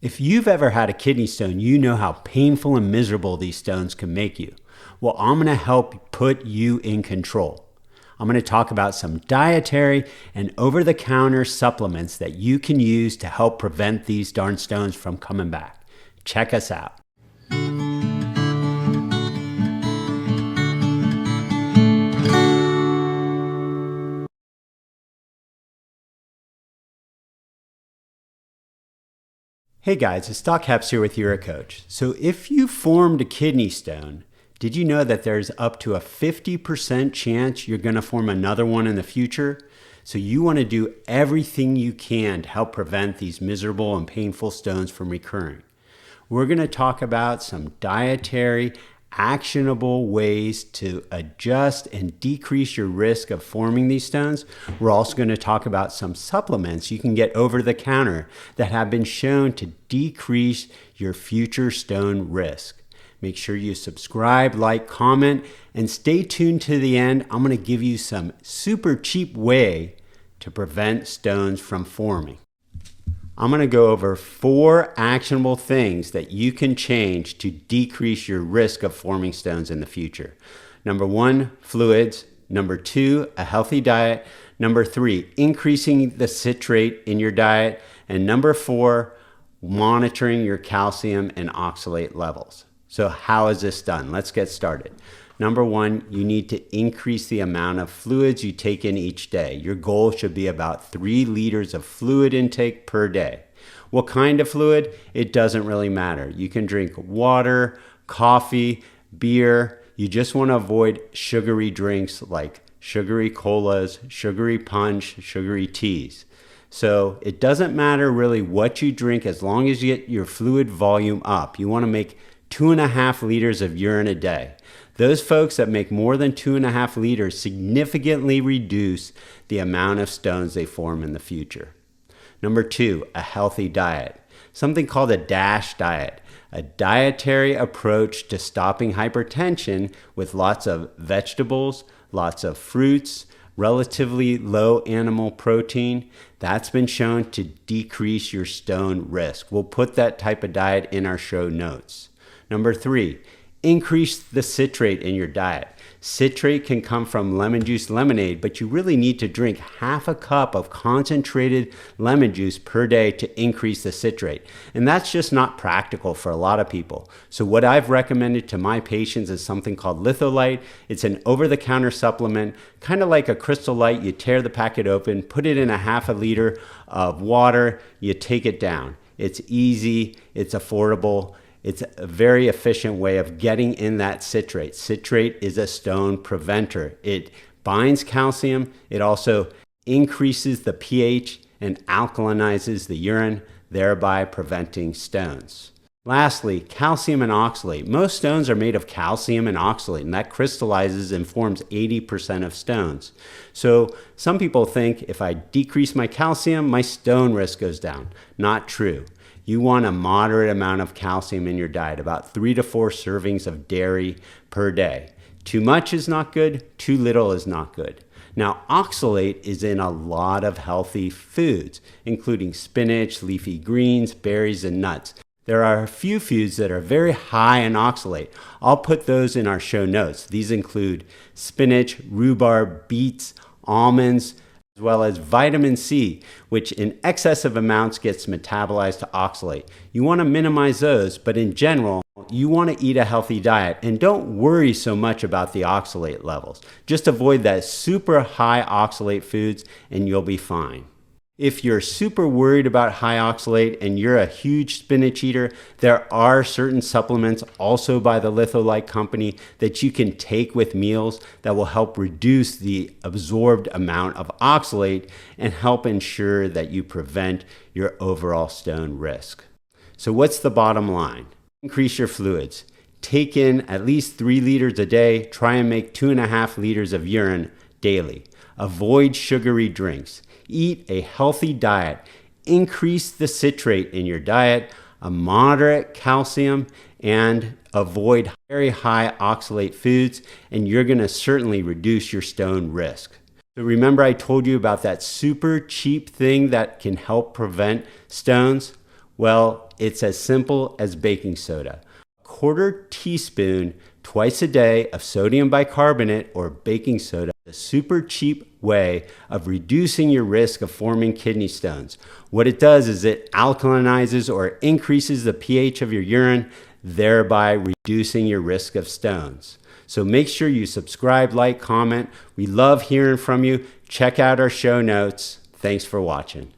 If you've ever had a kidney stone, you know how painful and miserable these stones can make you. Well, I'm going to help put you in control. I'm going to talk about some dietary and over-the-counter supplements that you can use to help prevent these darn stones from coming back. Check us out. Hey guys, it's Doc Heps here with UroCoach. So if you formed a kidney stone, did you know that there's up to a 50% chance you're going to form another one in the future? So you want to do everything you can to help prevent these miserable and painful stones from recurring. We're going to talk about some dietary, actionable ways to adjust and decrease your risk of forming these stones. We're also going to talk about some supplements you can get over the counter that have been shown to decrease your future stone risk. Make sure you subscribe, like, comment, and stay tuned to the end. I'm going to give you some super cheap way to prevent stones from forming. I'm going to go over 4 actionable things that you can change to decrease your risk of forming stones in the future. Number 1, fluids. Number 2, a healthy diet. Number 3, increasing the citrate in your diet. And number 4, monitoring your calcium and oxalate levels. So how is this done? Let's get started. Number 1, you need to increase the amount of fluids you take in each day. Your goal should be about 3 liters of fluid intake per day. What kind of fluid? It doesn't really matter. You can drink water, coffee, beer. You just want to avoid sugary drinks like sugary colas, sugary punch, sugary teas. So it doesn't matter really what you drink as long as you get your fluid volume up. You want to make 2.5 liters of urine a day. Those folks that make more than 2.5 liters significantly reduce the amount of stones they form in the future. Number 2, a healthy diet. Something called a DASH diet, a dietary approach to stopping hypertension with lots of vegetables, lots of fruits, relatively low animal protein. That's been shown to decrease your stone risk. We'll put that type of diet in our show notes. Number 3, increase the citrate in your diet. Citrate can come from lemon juice lemonade, but you really need to drink half a cup of concentrated lemon juice per day to increase the citrate. And that's just not practical for a lot of people. So what I've recommended to my patients is something called Litholite. It's an over-the-counter supplement, kind of like a Crystal Light. You tear the packet open, put it in a half a liter of water, you take it down. It's easy, it's affordable. It's a very efficient way of getting in that citrate. Citrate is a stone preventer. It binds calcium. It also increases the pH and alkalinizes the urine, thereby preventing stones. Lastly, calcium and oxalate. Most stones are made of calcium and oxalate, and that crystallizes and forms 80% of stones. So some people think if I decrease my calcium, my stone risk goes down. Not true. You want a moderate amount of calcium in your diet, about 3 to 4 servings of dairy per day. Too much is not good, too little is not good. Now, oxalate is in a lot of healthy foods, including spinach, leafy greens, berries, and nuts. There are a few foods that are very high in oxalate. I'll put those in our show notes. These include spinach, rhubarb, beets, almonds, as well as vitamin C, which in excessive amounts gets metabolized to oxalate. You want to minimize those, but in general, you want to eat a healthy diet and don't worry so much about the oxalate levels. Just avoid that super high oxalate foods and you'll be fine. If you're super worried about high oxalate and you're a huge spinach eater, there are certain supplements also by the Litholite company that you can take with meals that will help reduce the absorbed amount of oxalate and help ensure that you prevent your overall stone risk. So what's the bottom line? Increase your fluids. Take in at least 3 liters a day. Try and make 2.5 liters of urine daily. Avoid sugary drinks. Eat a healthy diet. Increase the citrate in your diet, a moderate calcium, and avoid very high oxalate foods, and you're going to certainly reduce your stone risk. So remember I told you about that super cheap thing that can help prevent stones? Well, it's as simple as baking soda. A quarter teaspoon twice a day of sodium bicarbonate or baking soda, a super cheap way of reducing your risk of forming kidney stones. What it does is it alkalinizes or increases the pH of your urine, thereby reducing your risk of stones. So make sure you subscribe, like, comment. We love hearing from you. Check out our show notes. Thanks for watching.